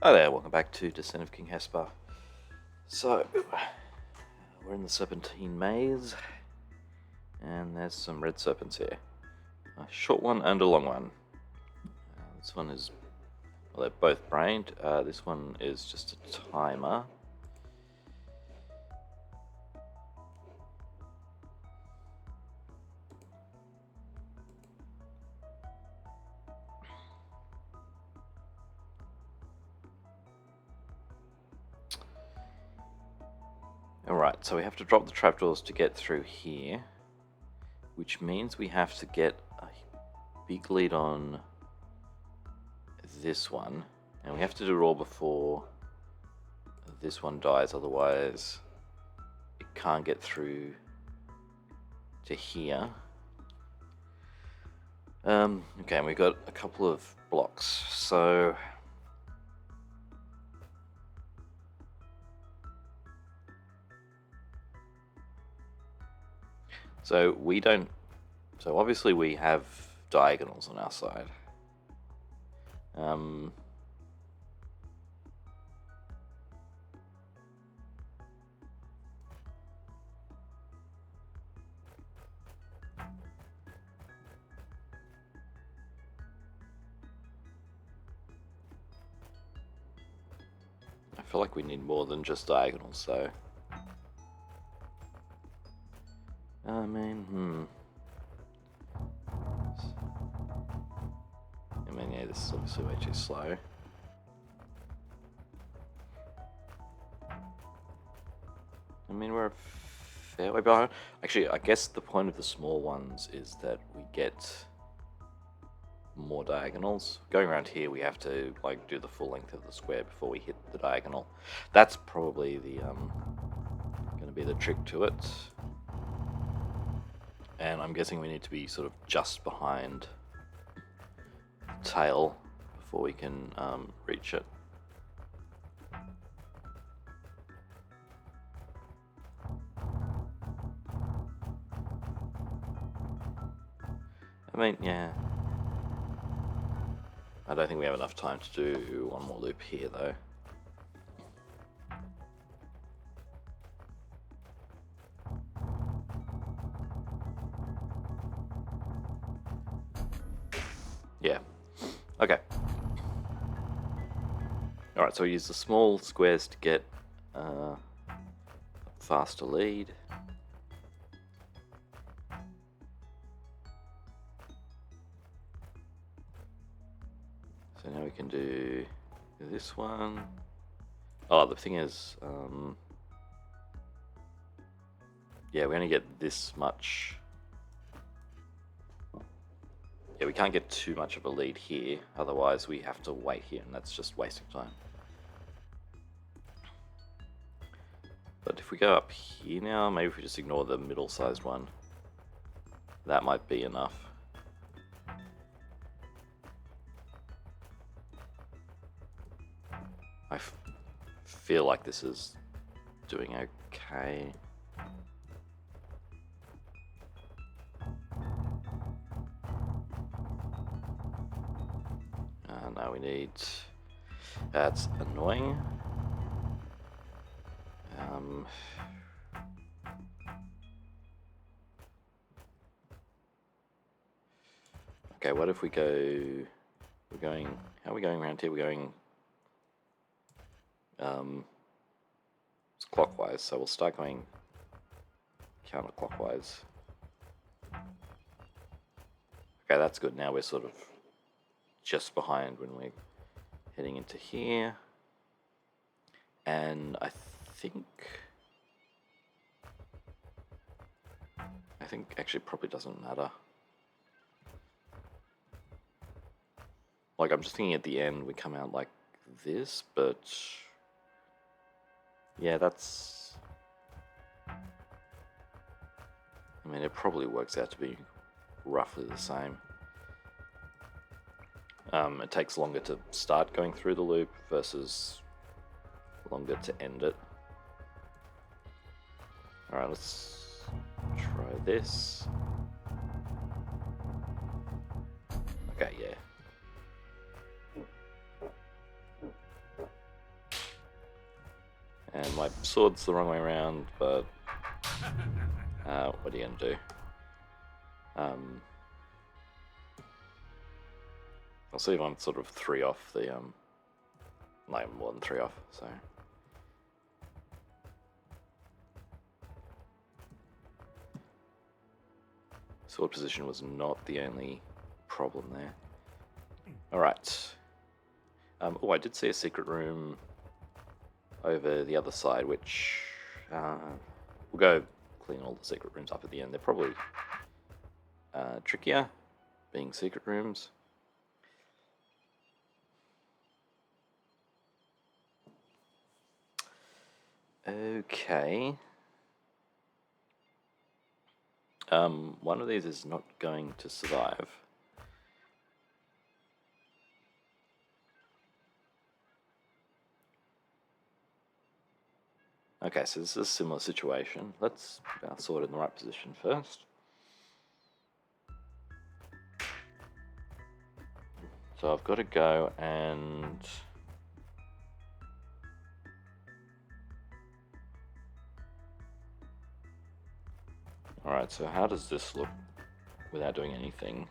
Hi there, welcome back to Descent of King Hesper. So, we're in the Serpentine Maze, and there's some red serpents here. A short one and a long one. This one is, well, they're both brained. This one is just a timer. Alright, so we have to drop the trapdoors to get through here, which means we have to get a big lead on this one, and we have to do it all before this one dies, otherwise it can't get through to here. Okay, and we've got a couple of blocks, so we don't, so obviously we have diagonals on our side. I feel like we need more than just diagonals, so I mean, yeah, this is obviously way too slow. I mean, we're a fair way behind. Actually, I guess the point of the small ones is that we get more diagonals. Going around here, we have to like do the full length of the square before we hit the diagonal. That's probably the going to be the trick to it. And I'm guessing we need to be sort of just behind the tail before we can reach it. I mean, yeah. I don't think we have enough time to do one more loop here, though. Yeah. Okay. Alright, so we use the small squares to get a faster lead. So now we can do this one. Oh, the thing is, yeah, we only get this much. Yeah, we can't get too much of a lead here, otherwise we have to wait here, and that's just wasting time. But if we go up here now, maybe if we just ignore the middle-sized one, that might be enough. I feel like this is doing okay. Now we need... That's annoying. Okay, what if we go... We're going... How are we going around here? We're going... It's clockwise, so we'll start going counterclockwise. Okay, that's good. Now we're sort of just behind when we're heading into here. And I think actually probably doesn't matter. Like, I'm just thinking at the end we come out like this, but yeah, that's... I mean, it probably works out to be roughly the same. It takes longer to start going through the loop versus longer to end it. Alright, let's try this. Okay, yeah. my sword's the wrong way around, but what are you gonna do? I'll see if I'm sort of 3 off the like more than 3 off. So sword position was not the only problem there. All right. Oh, I did see a secret room over the other side, which we'll go clean all the secret rooms up at the end. They're probably trickier, being secret rooms. Okay. One of these is not going to survive. Okay, so this is a similar situation. Let's put our sword in the right position first. So I've got to go and... Alright, so how does this look without doing anything?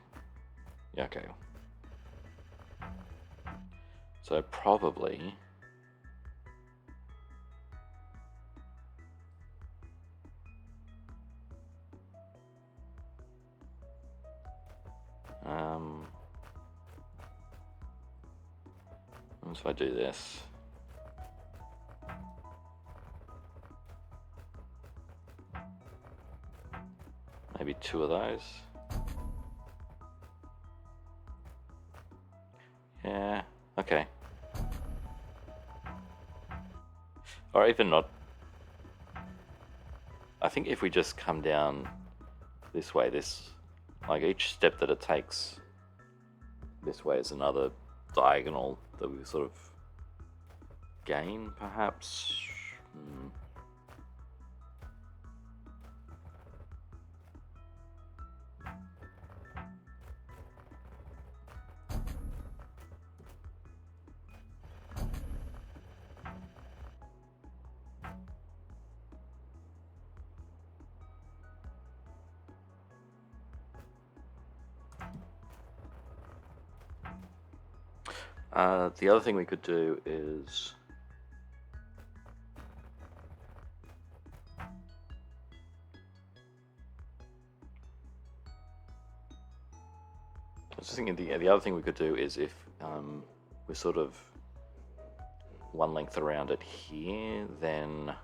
Yeah, okay. So probably... what if I do this? Maybe 2 of those. Yeah, okay. Or even not. I think if we just come down this way, like each step that it takes this way is another diagonal that we sort of gain, perhaps. The other thing we could do is I was just thinking the other thing we could do is if we're sort of one length around it here, then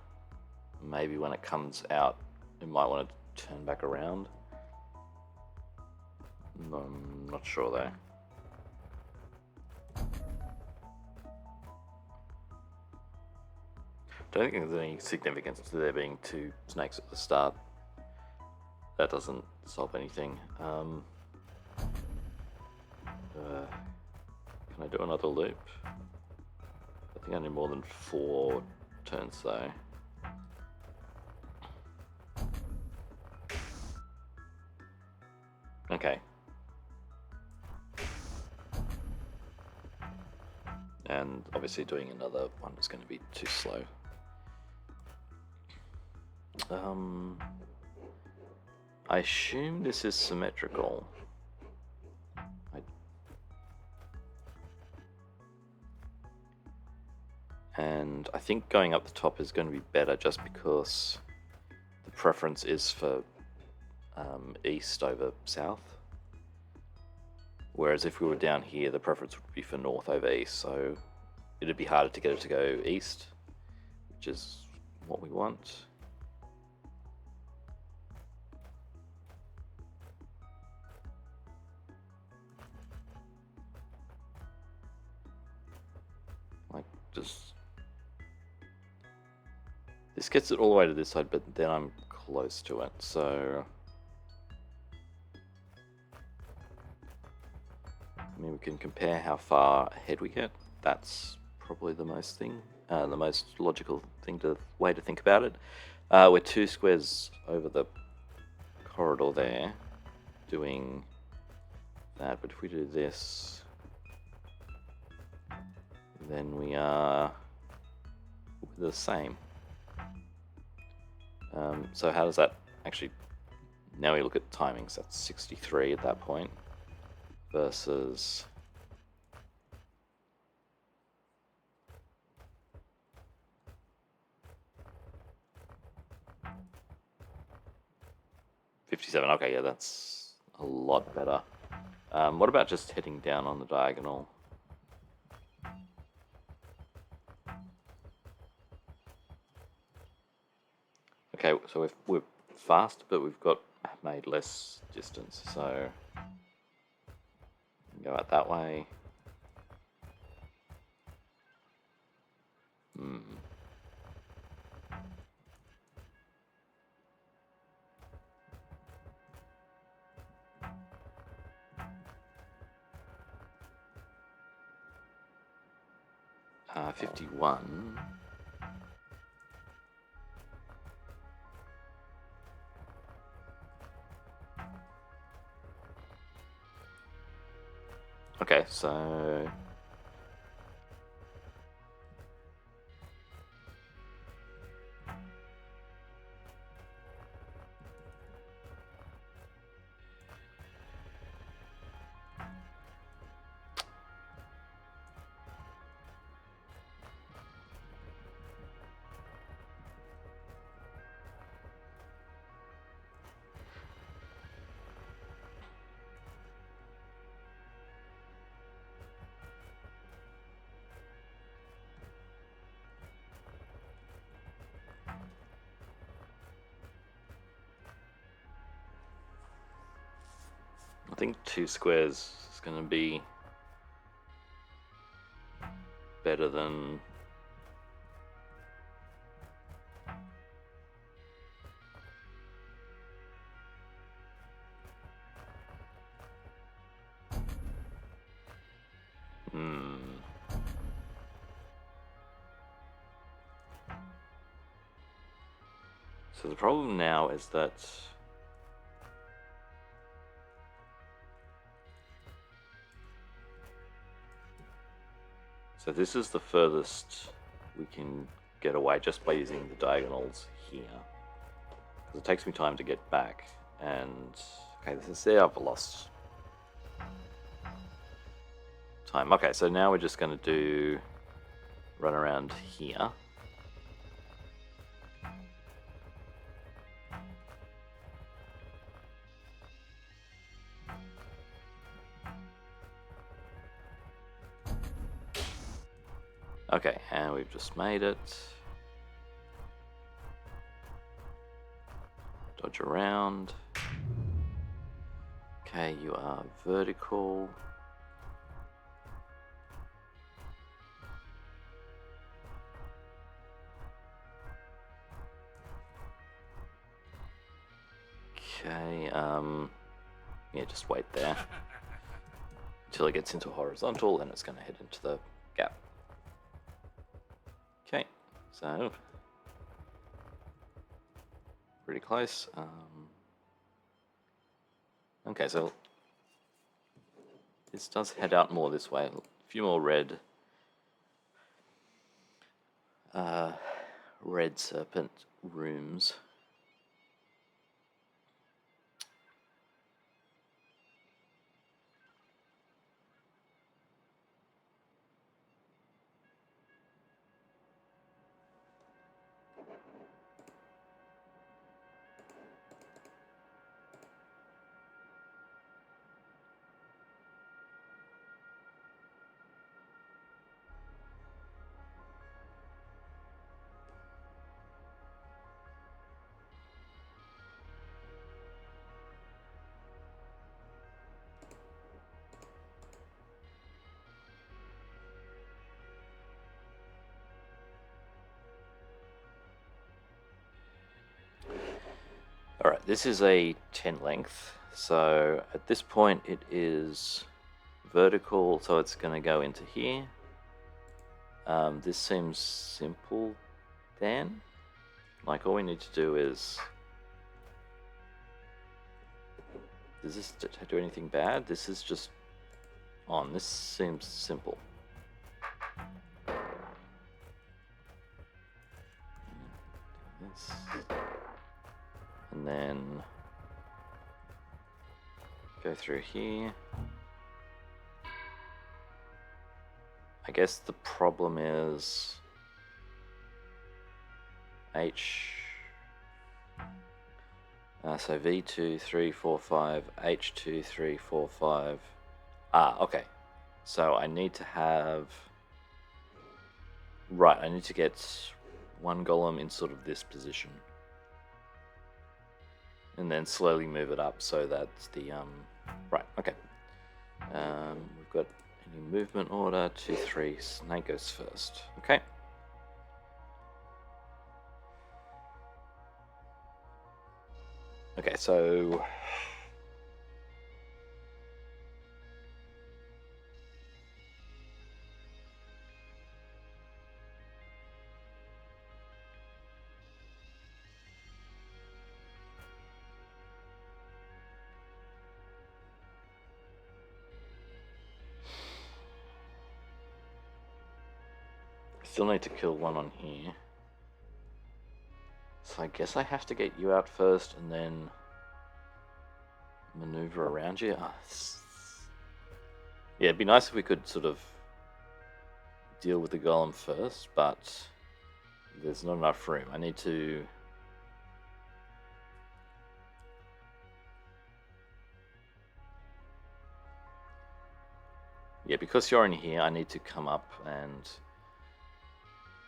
maybe when it comes out, it might want to turn back around. I'm not sure though. Don't think there's any significance to there being 2 snakes at the start. That doesn't solve anything. Can I do another loop? I think I need more than 4 turns though. Okay. And obviously doing another one is going to be too slow. I assume this is symmetrical. And I think going up the top is going to be better just because the preference is for east over south. Whereas if we were down here, the preference would be for north over east, so it'd be harder to get it to go east, which is what we want. Like, just... This gets it all the way to this side, but then I'm close to it, so... I mean, we can compare how far ahead we get. That's probably the most logical way to think about it. We're 2 squares over the corridor there, doing that. But if we do this, then we are the same. So how does that actually... Now we look at timings. That's 63 at that point versus... $57. Okay, yeah, that's a lot better. What about just heading down on the diagonal? Okay, so we're fast, but we've made less distance, so go out that way. 51. Okay, so... I think 2 squares is going to be better than... So the problem now is that... So this is the furthest we can get away just by using the diagonals here. Because it takes me time to get back. And, okay, this is there, I've lost time. Okay, so now we're just going to do... run around here. Okay, and we've just made it. Dodge around. Okay, you are vertical. Okay, yeah, just wait there until it gets into horizontal, and it's going to head into the gap. Okay, so pretty close. Okay, so this does head out more this way. A few more red serpent rooms. Alright, this is a 10 length, so at this point it is vertical, so it's going to go into here. This seems simple then. Like, all we need to do is... Does this do anything bad? This is just on. This seems simple. This... and then go through here. I guess the problem is so V2, 3, 4, 5, H2, 3, 4, 5. Okay. So I need to have... Right, I need to get one golem in sort of this position. And then slowly move it up so that's the... Right, okay. We've got any movement order, 2, 3, snake goes first. Okay. Okay, so... Still need to kill one on here. So I guess I have to get you out first and then maneuver around you. Yeah, it'd be nice if we could sort of deal with the golem first, but there's not enough room. I need to... Yeah, because you're in here, I need to come up and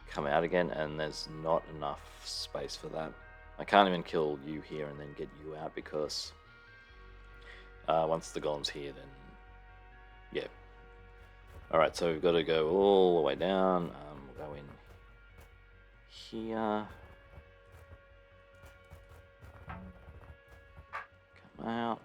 come out again, and there's not enough space for that. I can't even kill you here and then get you out because once the golem's here, then yeah. Alright, so we've got to go all the way down. We'll go in here. Come out.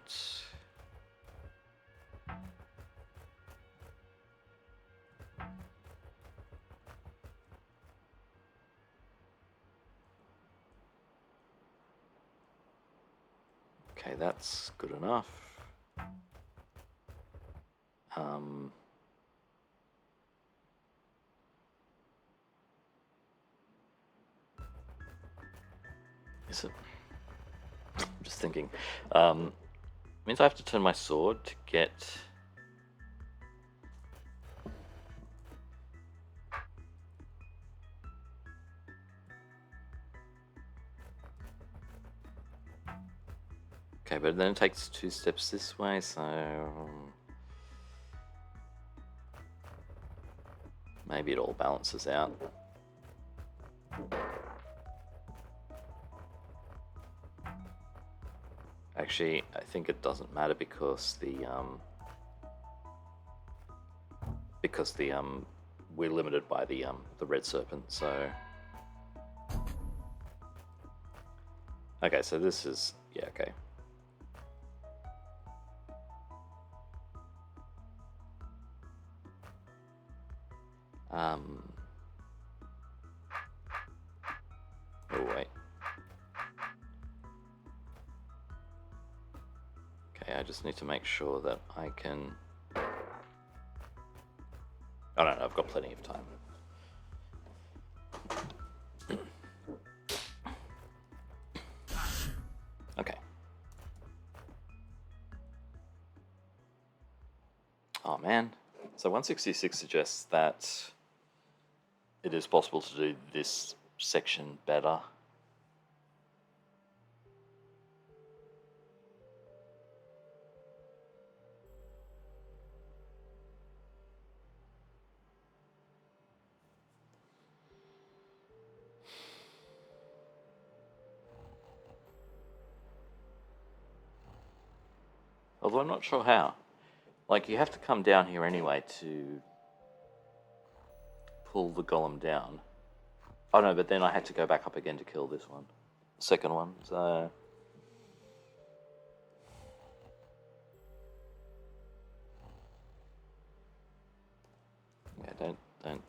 Okay, that's good enough. Is it? I'm just thinking. Means I have to turn my sword to get... Okay, but then it takes 2 steps this way, so... Maybe it all balances out. Actually, I think it doesn't matter because we're limited by the red serpent, so... Okay, so this is... Yeah, okay. Oh, wait. Okay, I just need to make sure that I can... Oh, no, I've got plenty of time. Okay. Oh, man. So 166 suggests that it is possible to do this section better. Although I'm not sure how. Like, you have to come down here anyway to pull the golem down. Oh no, but then I had to go back up again to kill this one. The second one, so... Yeah, don't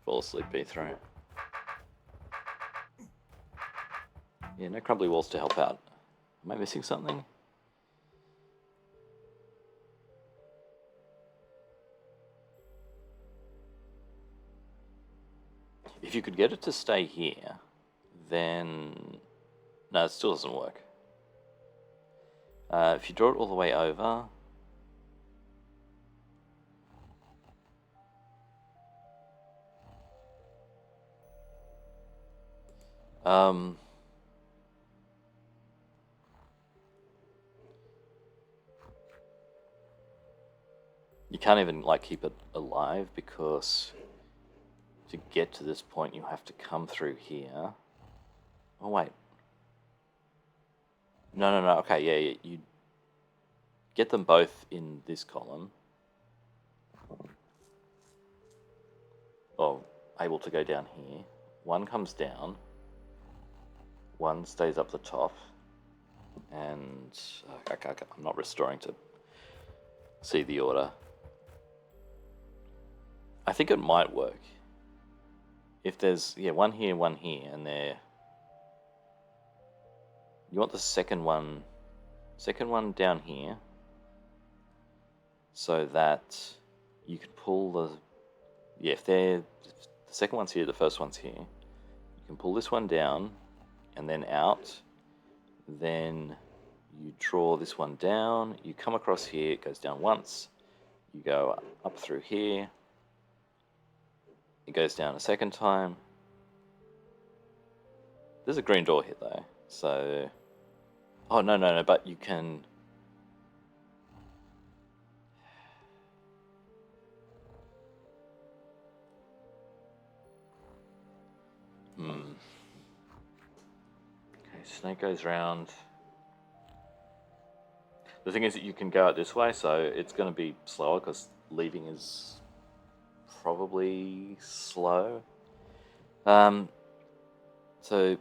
fall asleep, B3. Yeah, no crumbly walls to help out. Am I missing something? If you could get it to stay here, then... No, it still doesn't work. If you draw it all the way over, you can't even like keep it alive, because to get to this point you have to come through here. Oh wait. No. Okay, yeah. You get them both in this column. Or able to go down here. One comes down. One stays up the top. And I'm not restoring to see the order. I think it might work. If there's, yeah, one here, and there. You want the second one down here, so that you can pull the, yeah, if the second one's here, the first one's here, you can pull this one down and then out, then you draw this one down, you come across here, it goes down once, you go up through here, it goes down a second time. There's a green door here though, so, oh no, but you can, okay, snake goes round. The thing is that you can go out this way, so it's going to be slower because leaving is probably slow. So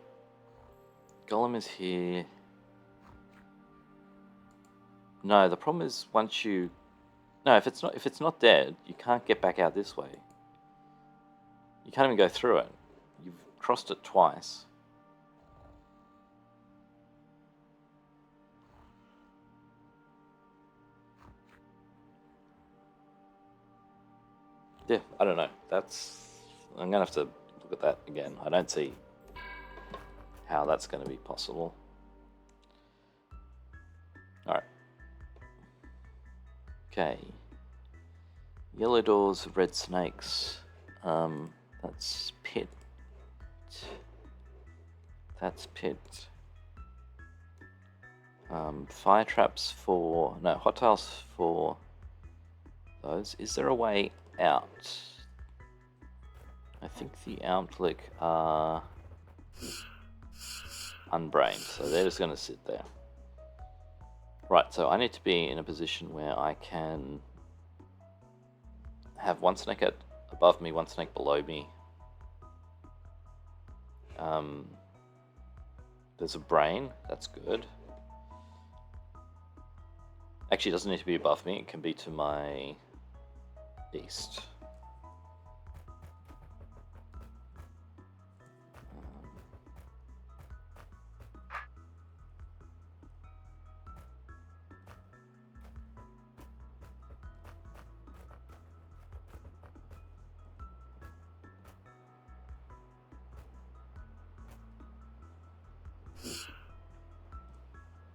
Golem is here. No, the problem is once you, no, if it's not dead, you can't get back out this way. You can't even go through it. You've crossed it twice. Yeah, I don't know. I'm gonna have to look at that again. I don't see how that's going to be possible. All right. Okay. Yellow doors, red snakes. That's pit. That's pit. Fire traps for, no, hot tiles for those. Is there a way out? I think the Outlick are unbrained, so they're just going to sit there. Right, so I need to be in a position where I can have one snake above me, one snake below me. There's a brain, that's good. Actually, it doesn't need to be above me, it can be to my east.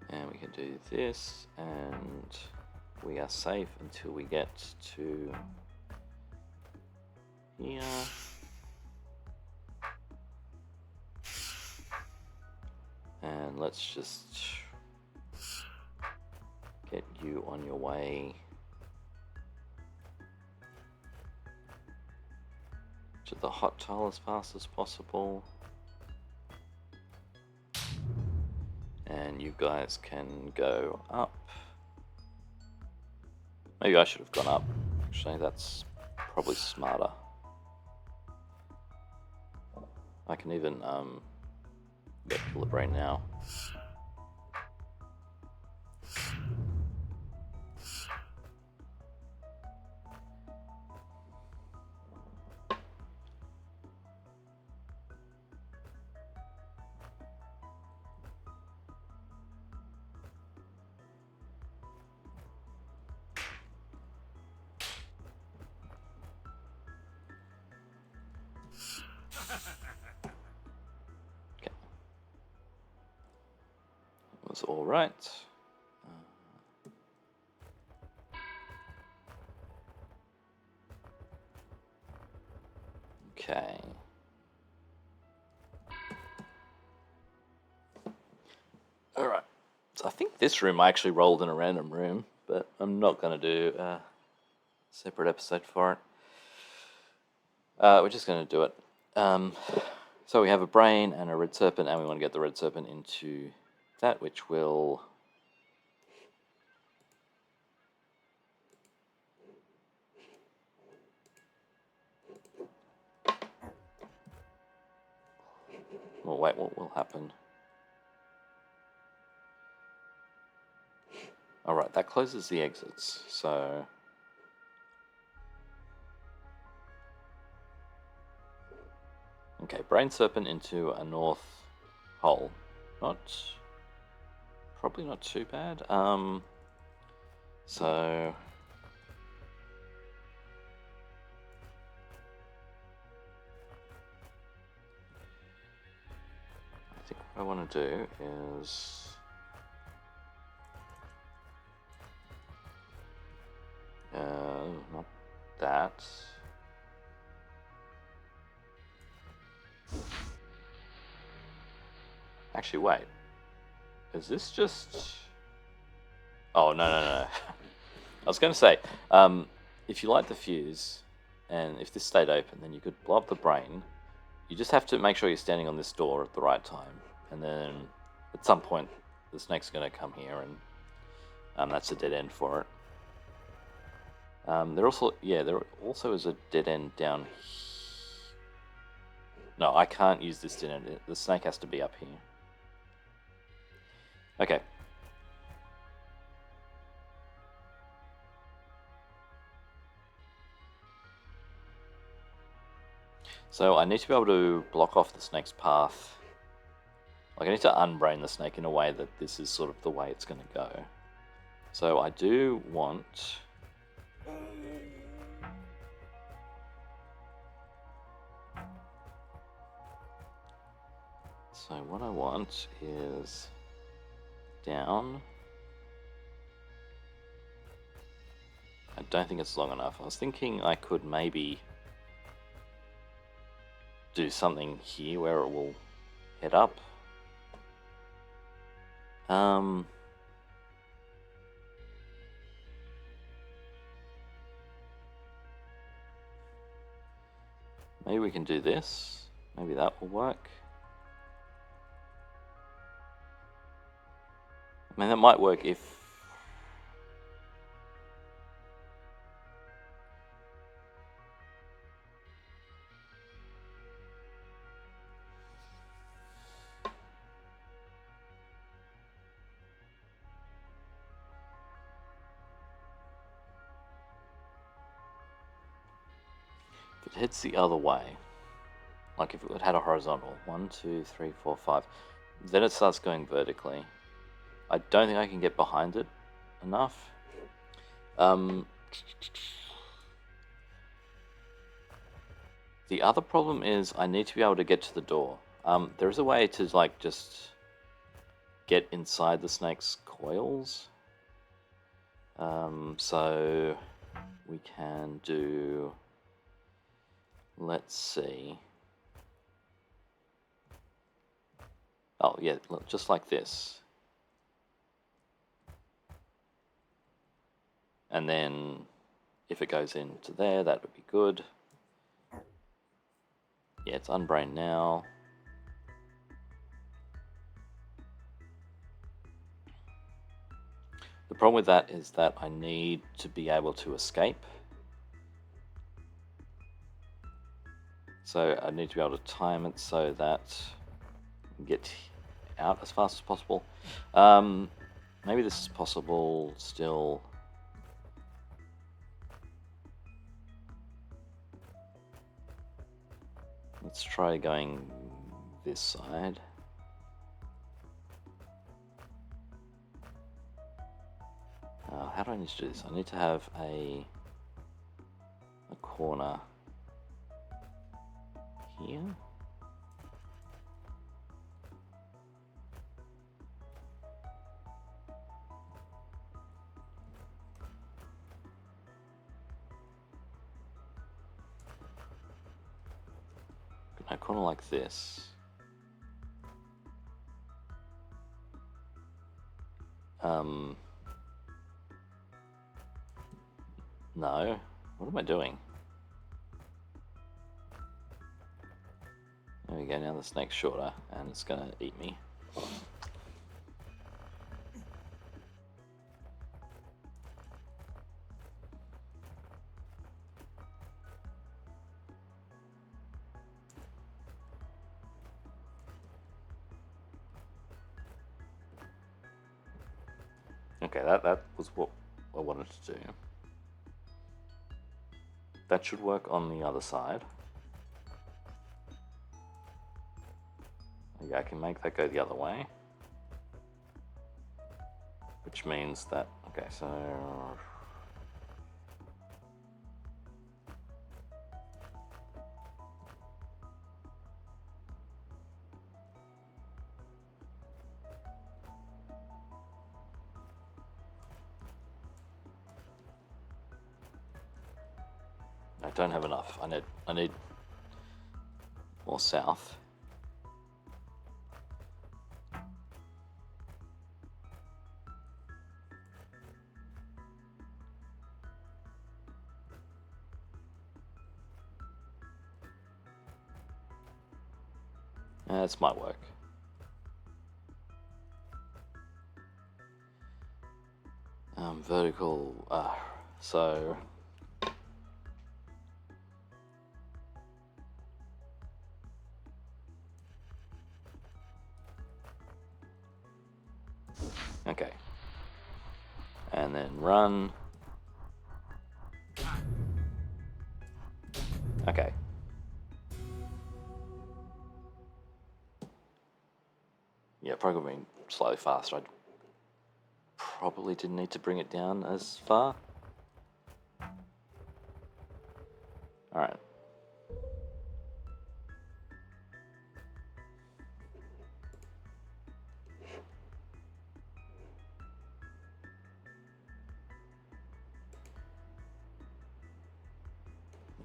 And we can do this, and we are safe until we get to here. And let's just get you on your way to the hot tile as fast as possible. And you guys can go up. Maybe I should have gone up. Actually, that's probably smarter. I can even kill the brain now. Okay. It was all right. Okay. Alright. So I think this room I actually rolled in a random room, but I'm not going to do a separate episode for it. We're just going to do it. So we have a brain and a red serpent, and we want to get the red serpent into that, which will... Well, wait, what will happen? Alright, that closes the exits, so... Okay, brain serpent into a north hole. Probably not too bad. So... I think what I want to do is... not that. Actually, wait. Is this just... Oh, no. I was going to say, if you light the fuse, and if this stayed open, then you could blow up the brain. You just have to make sure you're standing on this door at the right time. And then, at some point, the snake's going to come here, and that's a dead end for it. There also is a dead end down here. No, I can't use this dead end. The snake has to be up here. Okay. So I need to be able to block off the snake's path. Like, I need to unbrain the snake in a way that this is sort of the way it's going to go. So I do want... So what I want is down. I don't think it's long enough. I was thinking I could maybe do something here where it will head up. Maybe we can do this. Maybe that will work. I mean, that might work if... If it heads the other way, like if it had a horizontal, 1, 2, 3, 4, 5, then it starts going vertically. I don't think I can get behind it enough. The other problem is I need to be able to get to the door. There is a way to like just get inside the snake's coils. So we can do... Let's see. Oh, yeah, just like this. And then if it goes into there, that would be good. Yeah, it's unbrained now. The problem with that is that I need to be able to escape. So I need to be able to time it so that I can get out as fast as possible. Maybe this is possible still. Let's try going this side. How do I need to do this? I need to have a corner here. a corner like this. No. What am I doing? There we go, now the snake's shorter, and it's gonna eat me. Okay, that was what I wanted to do. That should work on the other side. Yeah, I can make that go the other way. Which means that, okay, so... I don't have enough. I need more south. This might work. Vertical, so... Okay. And then run. Okay. Yeah, probably slightly faster. I probably didn't need to bring it down as far. Alright.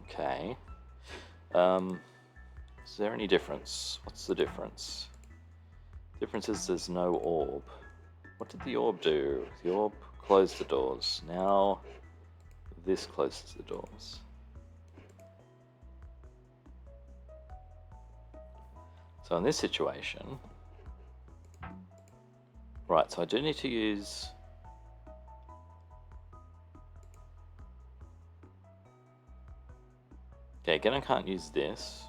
Okay. Is there any difference? What's the difference? Difference is there's no orb. What did the orb do? The orb closed the doors. Now this closes the doors. So in this situation, right, so I do need to use... Okay, again I can't use this.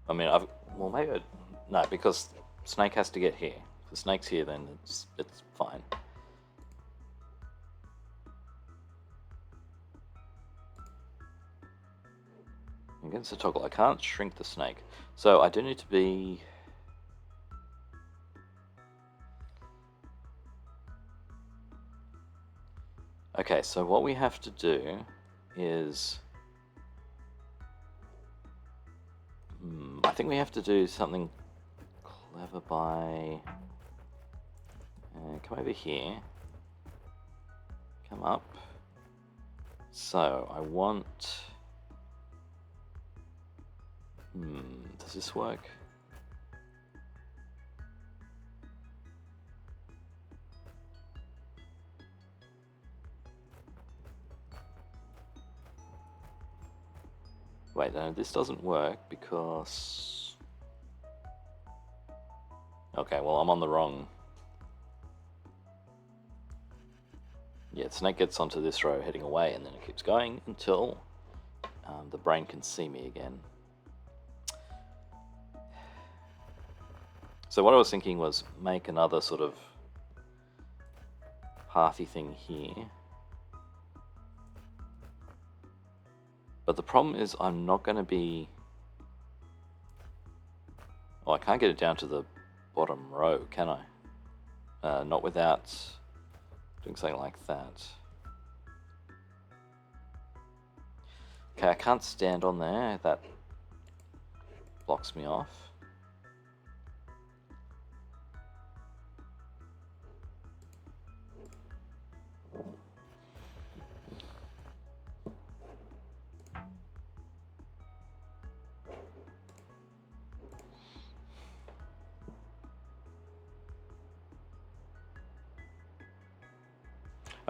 I mean, well maybe, no, because Snake has to get here. If the Snake's here, then it's fine. Against the toggle, I can't shrink the Snake. So I do need to be... Okay, so what we have to do is... I think we have to do something clever by... come over here. Come up. So, I want... does this work? Wait, no, this doesn't work because... Okay, well, I'm on the wrong... Yeah, the Snake gets onto this row heading away, and then it keeps going until the brain can see me again. So what I was thinking was make another sort of pathy thing here. But the problem is I'm not going to be... Oh, I can't get it down to the bottom row, can I? Not without doing something like that. Okay, I can't stand on there. That blocks me off.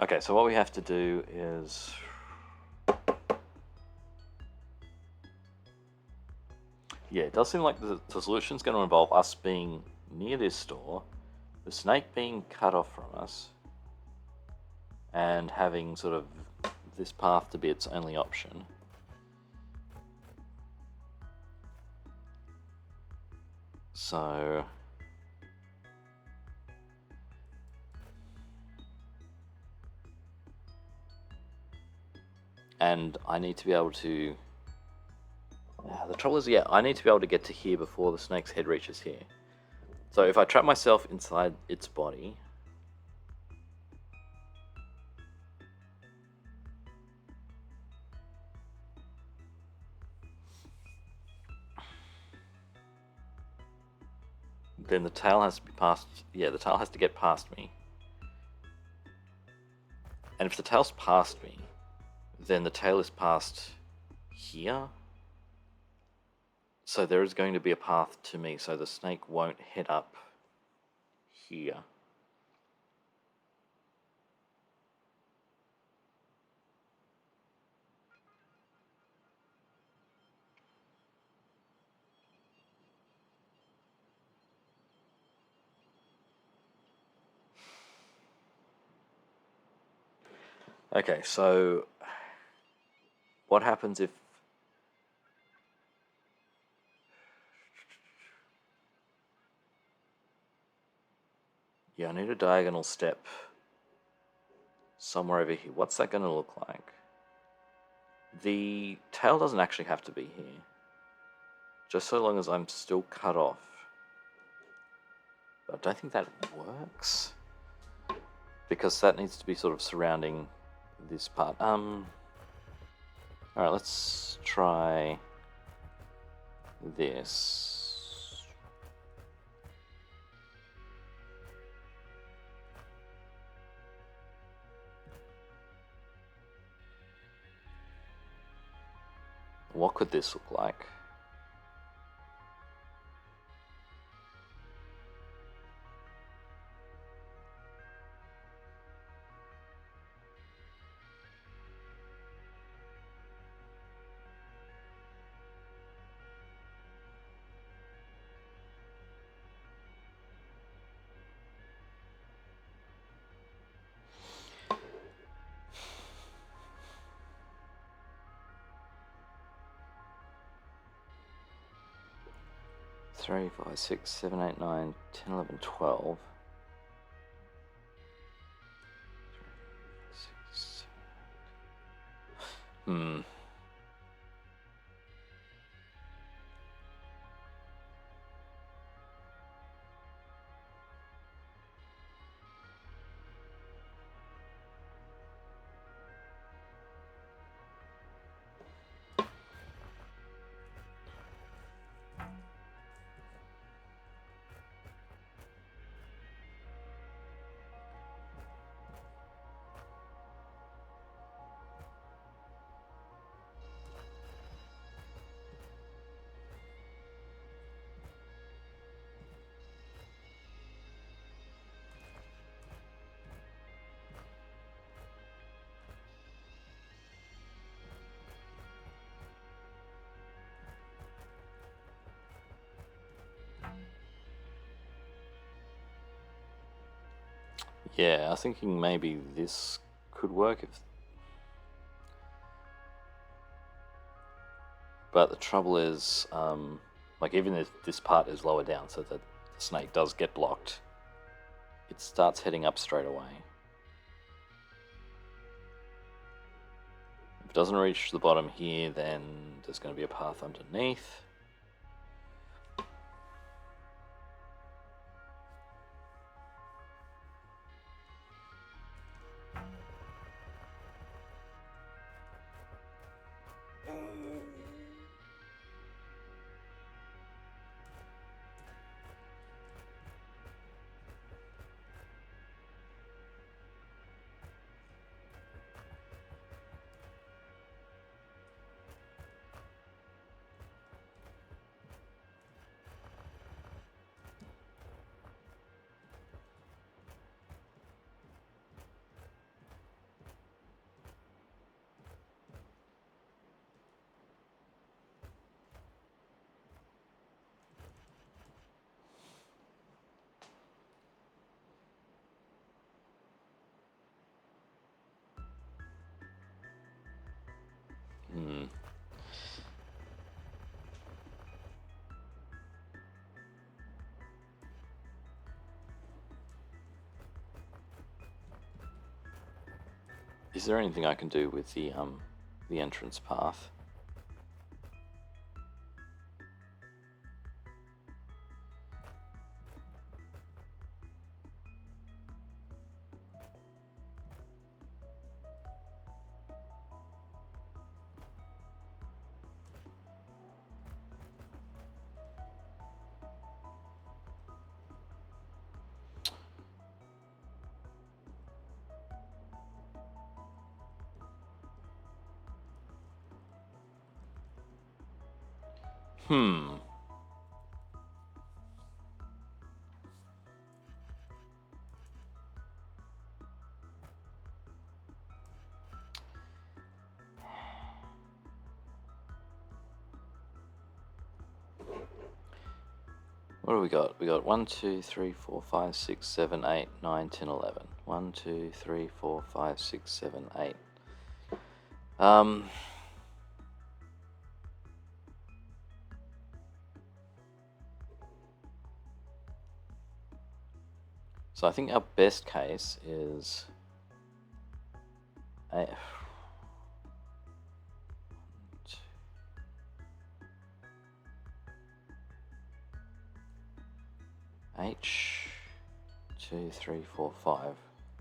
Okay, so what we have to do is... Yeah, it does seem like the solution's going to involve us being near this door, the snake being cut off from us, and having sort of this path to be its only option. So... And I need to be able to... The trouble is, yeah, I need to be able to get to here before the snake's head reaches here. So if I trap myself inside its body... then the tail has to be past... Yeah, the tail has to get past me. And if the tail's past me, then the tail is past here. So there is going to be a path to me, so the snake won't head up here. Okay, so what happens if... Yeah, I need a diagonal step somewhere over here. What's that going to look like? The tail doesn't actually have to be here. Just so long as I'm still cut off. But I don't think that works. Because that needs to be sort of surrounding this part. Alright, let's try this. What could this look like? Three, 5, 6, 7, 8, 9, 10, 11, 12. 6, 7. Yeah, I was thinking maybe this could work if... But the trouble is, like even if this part is lower down so that the snake does get blocked, it starts heading up straight away. If it doesn't reach the bottom here, then there's going to be a path underneath. Is there anything I can do with the entrance path? What do we got? We got 1, 2, 3, 4, 5, 6, 7, 8, 9, 10, 11. 1, 2, 3, 4, 5, 6, 7, 8. So I think our best case is 8. H 2, 3, 4, 5.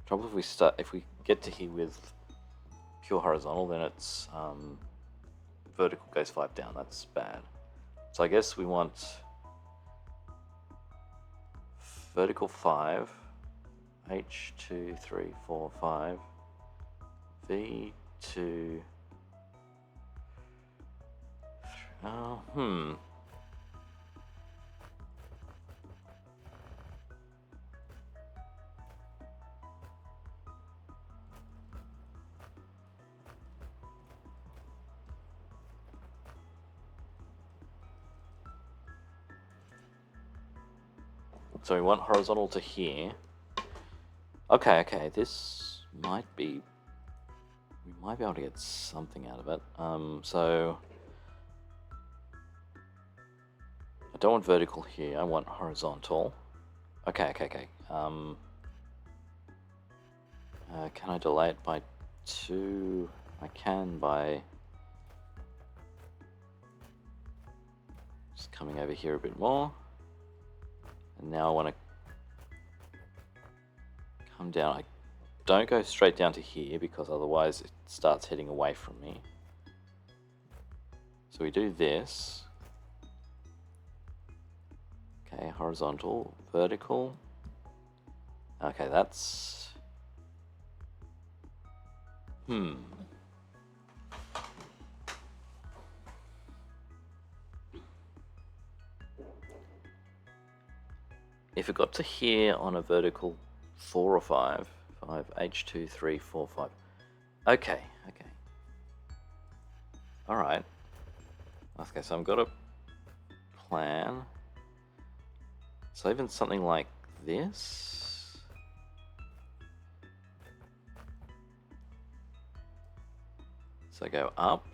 Trouble if we get to here with pure horizontal, then it's vertical goes 5 down. That's bad. So I guess we want vertical 5, H 2, 3, 4, 5, V 2. So we want horizontal to here. Okay, this might be... We might be able to get something out of it. So... I don't want vertical here, I want horizontal. Okay. Can I delay it by 2? I can by... Just coming over here a bit more. And now I want to come down. I don't go straight down to here because otherwise it starts heading away from me. So we do this. Okay, horizontal, vertical. Okay, that's... If it got to here on a vertical 4 or 5, H2, 3, 4, 5. Okay. Alright. Okay, so I've got a plan. So even something like this. So go up.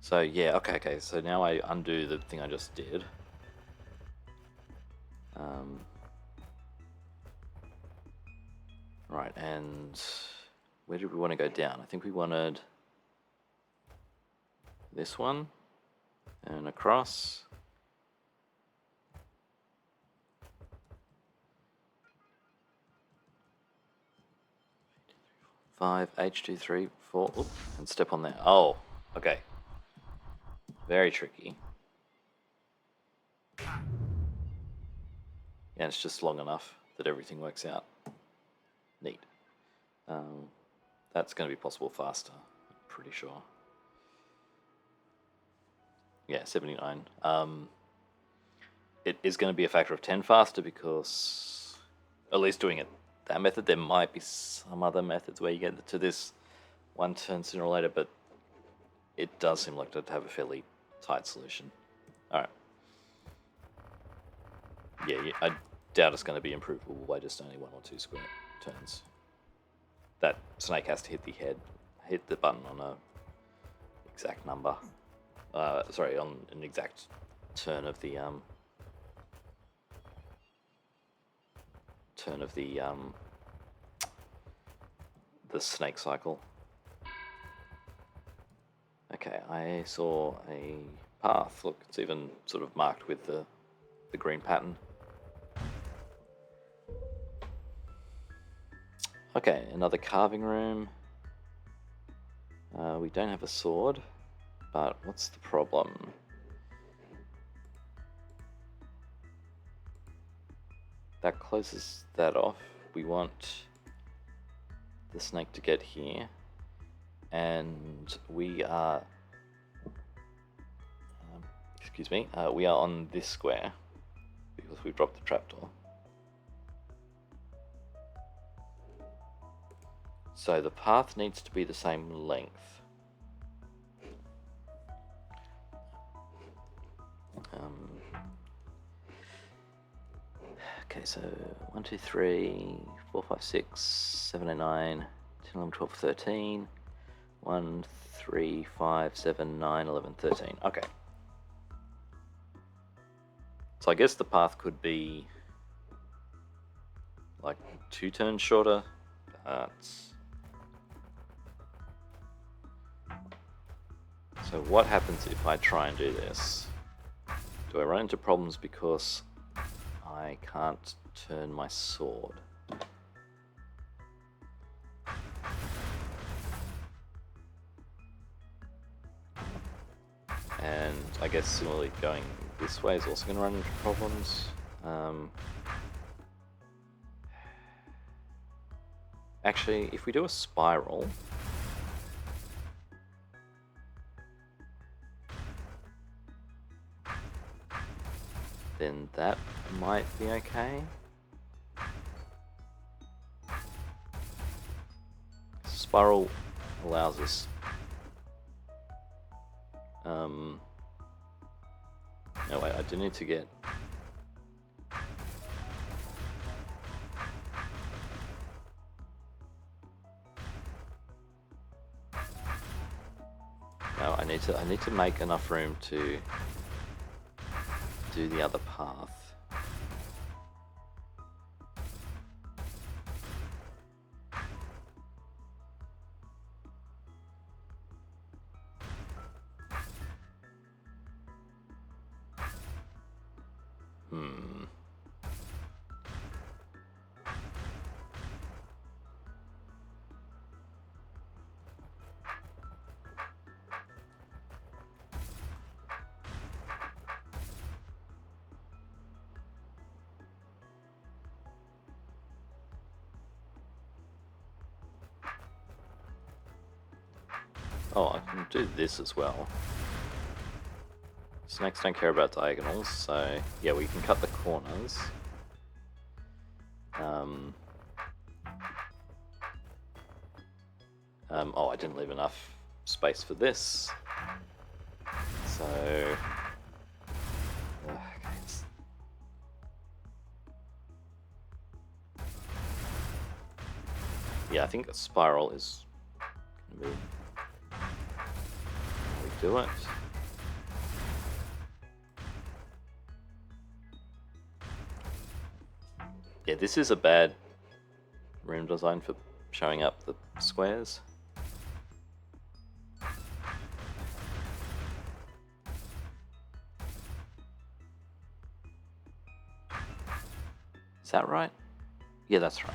So yeah, okay. So now I undo the thing I just did. Right, and where did we want to go down? I think we wanted this one and across. Five, H2, 3, 4, oop, and step on there. Oh, okay. Very tricky. Yeah, it's just long enough that everything works out. Neat. That's going to be possible faster, I'm pretty sure. Yeah, 79. It is going to be a factor of 10 faster because, at least doing it that method, there might be some other methods where you get to this one turn sooner or later, but it does seem like to have a fairly tight solution. Alright. Yeah, I doubt it's going to be improvable by just only 1 or 2 square turns. That snake has to hit the button on a exact number. Sorry, on an exact turn of the turn of the snake cycle. Okay, I saw a path. Look, it's even sort of marked with the green pattern. Okay, another carving room. We don't have a sword, but what's the problem? That closes that off. We want the snake to get here, and we are excuse me, we are on this square because we dropped the trapdoor. So the path needs to be the same length. Okay, so 1, 2, 3, 4, 5, 6, 7, 8, 9, 10, 11, 12, 13. 1, 3, 5, 7, 9, 11, 13. Okay. So I guess the path could be like 2 turns shorter. So what happens if I try and do this? Do I run into problems because I can't turn my sword? And I guess similarly going this way is also going to run into problems. Actually, if we do a spiral, then that might be okay. Spiral allows us no wait, I do need to get I need to make enough room to do the other path. Oh, I can do this as well. Snakes don't care about diagonals, so yeah, we can cut the corners. Oh, I didn't leave enough space for this. So... yeah, I think a spiral is going to be how we do it. Yeah, this is a bad room design for showing up the squares. Is that right? Yeah, that's right.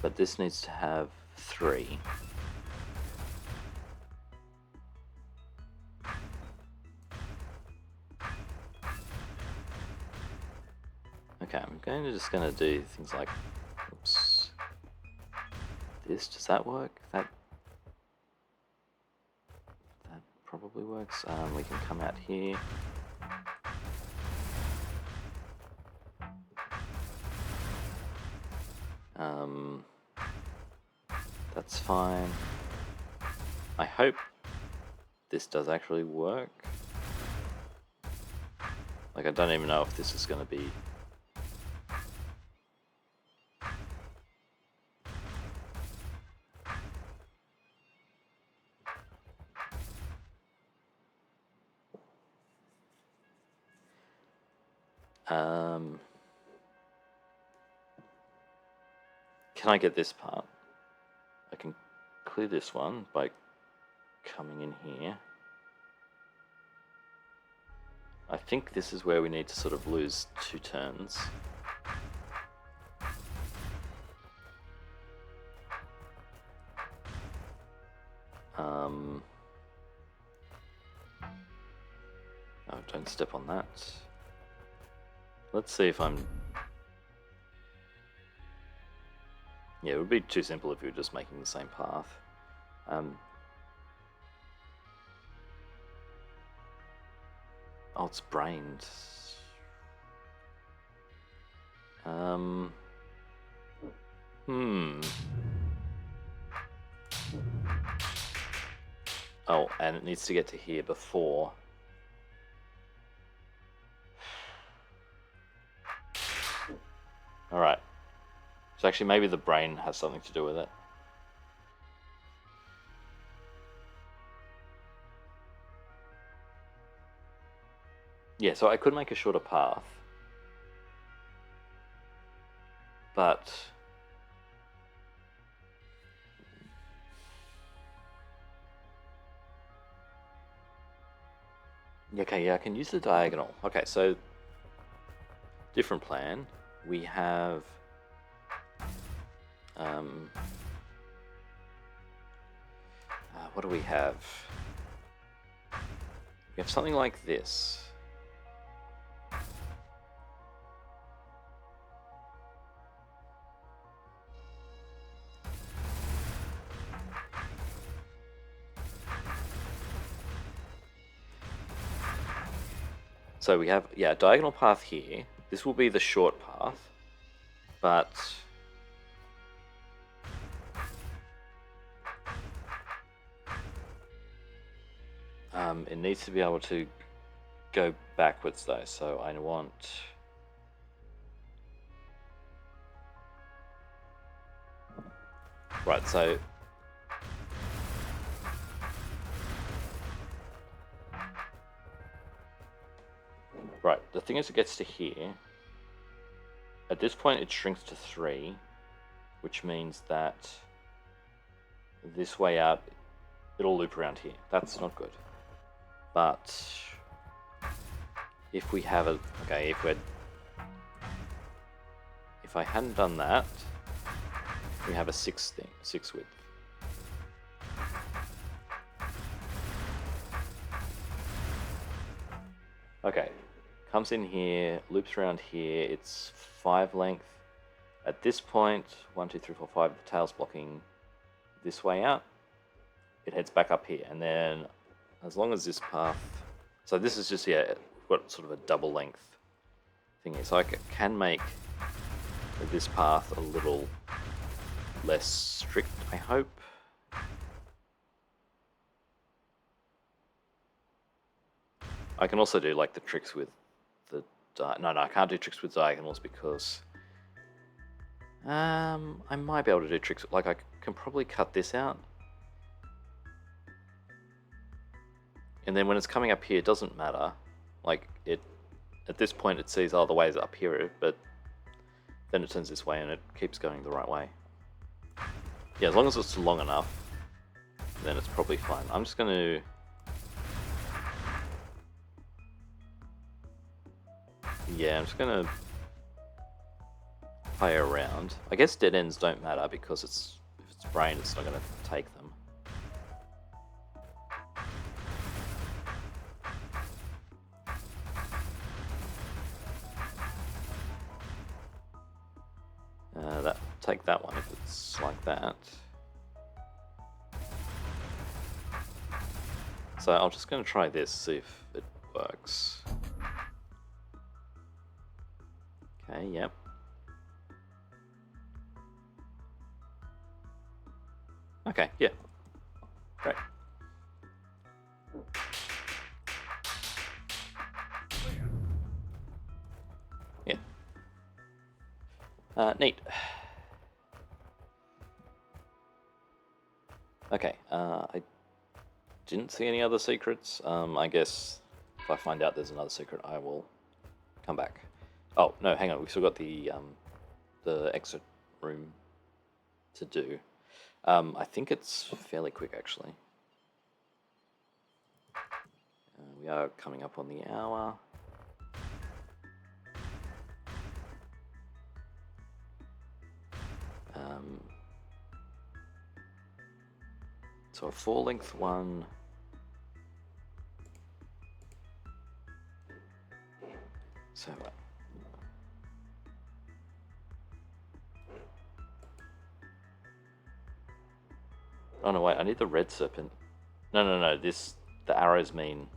But this needs to have 3. Okay, I'm just going to do things like, oops, this, does that work? That probably works. We can come out here. That's fine. I hope this does actually work. Like, I don't even know if this is going to be... can I get this part? I can clear this one by coming in here. I think this is where we need to sort of lose 2 turns. Oh, don't step on that. Let's see if I'm... Yeah, it would be too simple if we were just making the same path. Oh, it's brained. Oh, and it needs to get to here before. Alright. So actually maybe the brain has something to do with it. Yeah, so I could make a shorter path. But... Okay, yeah, I can use the diagonal. Okay, so... Different plan. We have... what do we have? We have something like this. So we have, yeah, a diagonal path here. This will be the short path, but it needs to be able to go backwards though. So I want... Right, so... Right, the thing is it gets to here. At this point it shrinks to 3, which means that this way out, it'll loop around here. That's not good. But if we have a... Okay, if I hadn't done that, we have a 6 width. Okay, comes in here, loops around here, it's 5 length. At this point, 1, 2, 3, 4, 5, the tail's blocking this way out. It heads back up here, and then as long as this path... So this is just, yeah, we've got sort of a double length thing here. So I can make this path a little less strict, I hope. I can also do like the tricks with the... No, I can't do tricks with diagonals because... I might be able to do tricks, like I can probably cut this out. And then when it's coming up here, it doesn't matter. Like, at this point it sees, oh, the way is up here, but then it turns this way and it keeps going the right way. Yeah, as long as it's long enough, then it's probably fine. I'm just going to... Yeah, I'm just going to play around. I guess dead ends don't matter because if it's brain, it's not going to take them. Take that one if it's like that. So I'm just going to try this, see if it works. Okay, yep. Okay, yeah. Great. Yeah. Neat. Okay, I didn't see any other secrets. I guess if I find out there's another secret, I will come back. Oh, no, hang on, we've still got the exit room to do. I think it's fairly quick, actually. We are coming up on the hour. So a 4-length one. So oh no, wait, I need the red serpent. No, the arrows mean...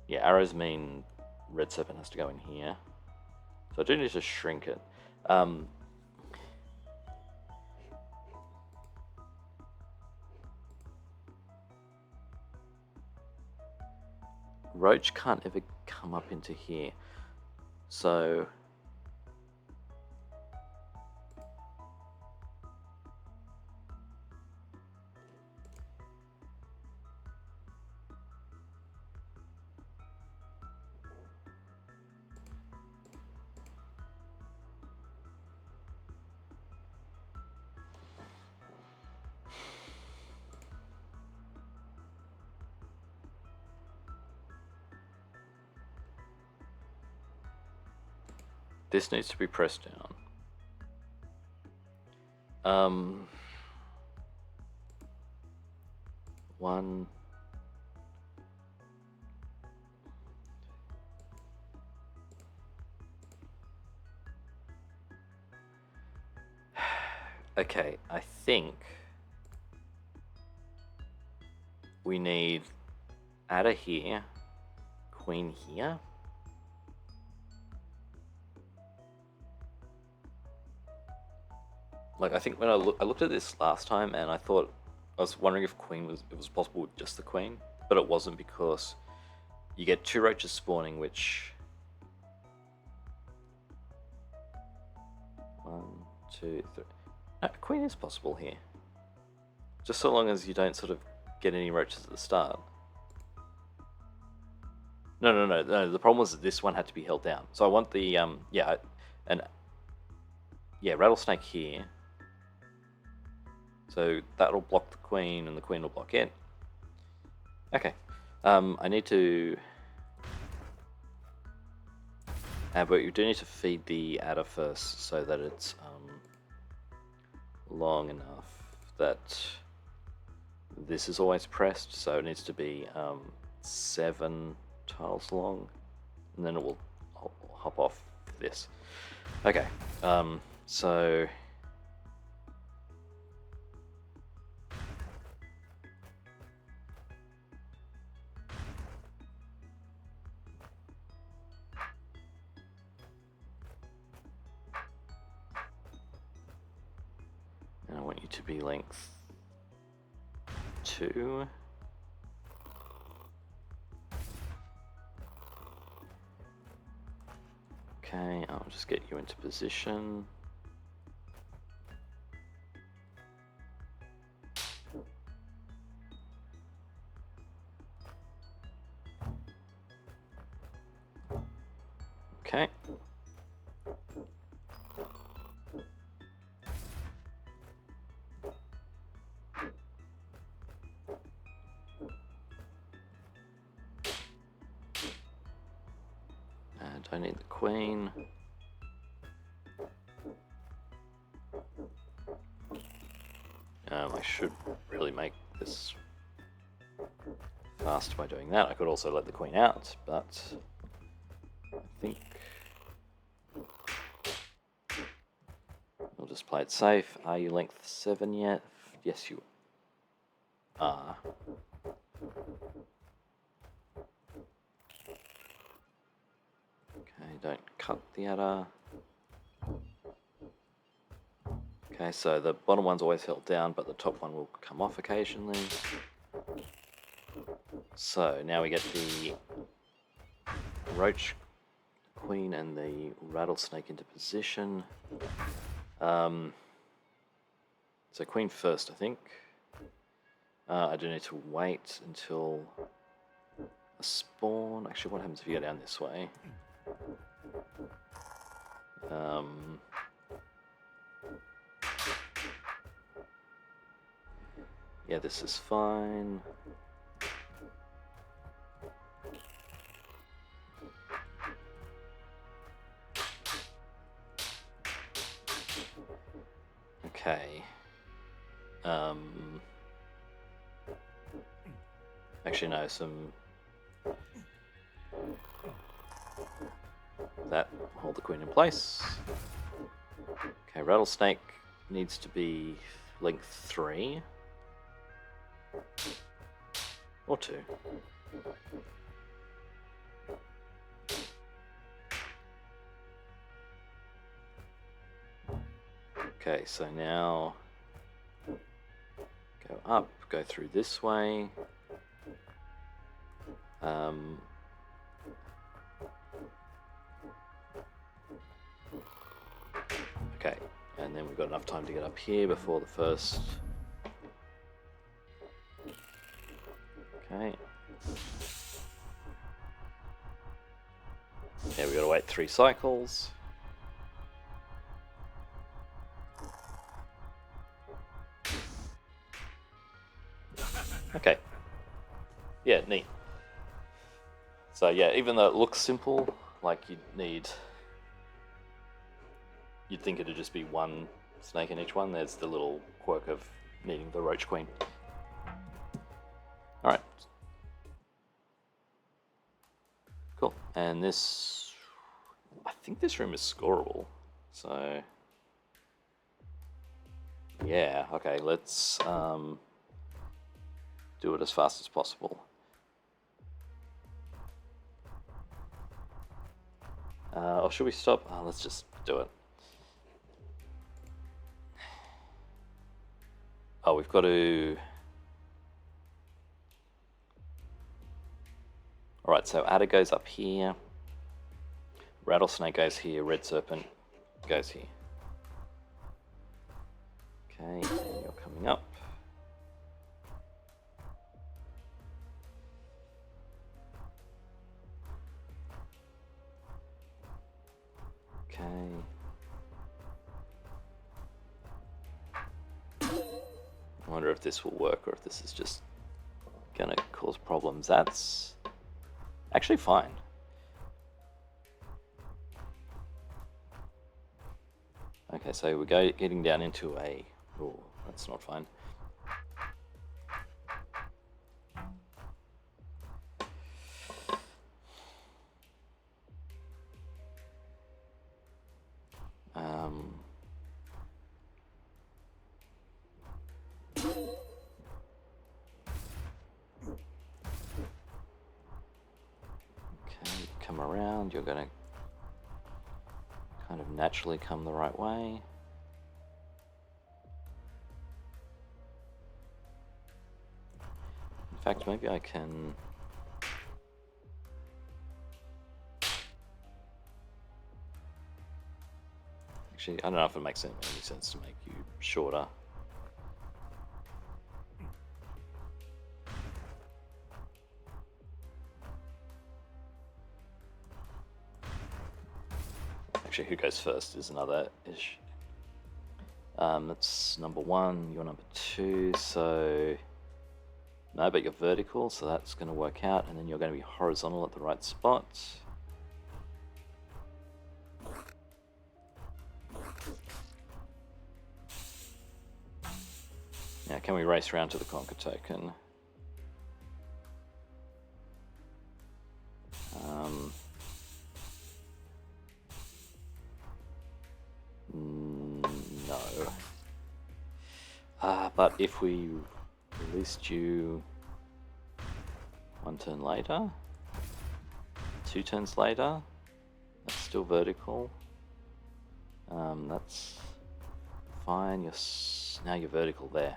Yeah, arrows mean red serpent has to go in here. So I do need to shrink it. Roach can't ever come up into here. So... This needs to be pressed down. One. Okay, I think we need adder here, queen here. Like, I think when I looked at this last time, and I was wondering if it was possible with just the queen, but it wasn't, because you get 2 roaches spawning, which 1, 2, 3. No, queen is possible here, just so long as you don't sort of get any roaches at the start. No. The problem was that this one had to be held down. So I want the rattlesnake here. So that'll block the queen, and the queen will block it. Okay. I need to... but you do need to feed the adder first, so that it's long enough that this is always pressed. So it needs to be 7 tiles long, and then I'll hop off this. Okay. So... and I want you to be length 2. Okay, I'll just get you into position. Okay. And I need the queen. I should really make this fast by doing that. I could also let the queen out, but I think we'll just play it safe. Are you length 7 yet? Yes, you are. Okay, don't cut the adder. Okay, so the bottom one's always held down, but the top one will come off occasionally. So now we get the roach queen and the rattlesnake into position. So queen first, I think. I do need to wait until a spawn. Actually, what happens if you go down this way? Yeah, this is fine. Okay. Actually, no, that, hold the queen in place. Okay, rattlesnake needs to be length 3. Or 2. Okay, so now go up, go through this way. Okay, and then we've got enough time to get up here before the first. Okay. Yeah, we gotta wait 3 cycles. Okay. Yeah, neat. So yeah, even though it looks simple, like you'd think it'd just be one snake in each one, there's the little quirk of needing the roach queen. Alright. Cool. And this, I think this room is scoreable. So yeah, okay, let's do it as fast as possible. Or should we stop? Oh, let's just do it. Oh, we've got to... Alright, so Adder goes up here. Rattlesnake goes here. Red Serpent goes here. Okay, and you're coming up. Okay. I wonder if this will work or if this is just gonna cause problems. That's actually fine. Okay, so we're getting down into a... Oh, that's not fine. Okay, come around. You're gonna kind of naturally come the right way. In fact, maybe I can... Actually, I don't know if it makes any sense to make you shorter. Actually, who goes first is another issue. That's number 1, you're number 2, so... No, but you're vertical, so that's going to work out, and then you're going to be horizontal at the right spot. Now, can we race around to the Conquer token? No. But if we released you 1 turn later, 2 turns later, that's still vertical. That's fine. Now you're vertical there.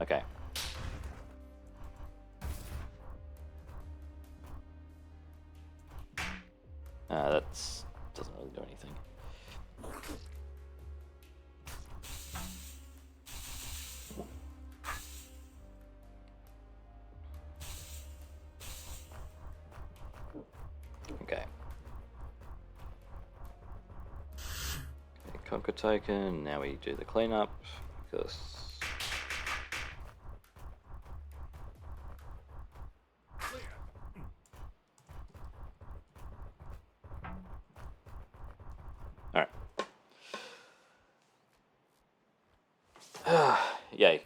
Okay. That doesn't really do anything. Okay. Conquer token. Now we do the cleanup because Yay.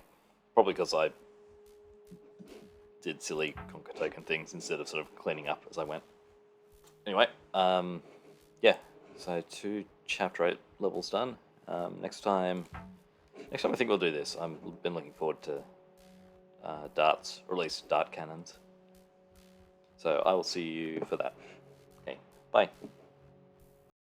Probably because I did silly conquer token things instead of sort of cleaning up as I went. Anyway, yeah. So 2 chapter 8 levels done. Next time I think we'll do this. I've been looking forward to darts, or at least dart cannons. So I will see you for that. Okay, bye.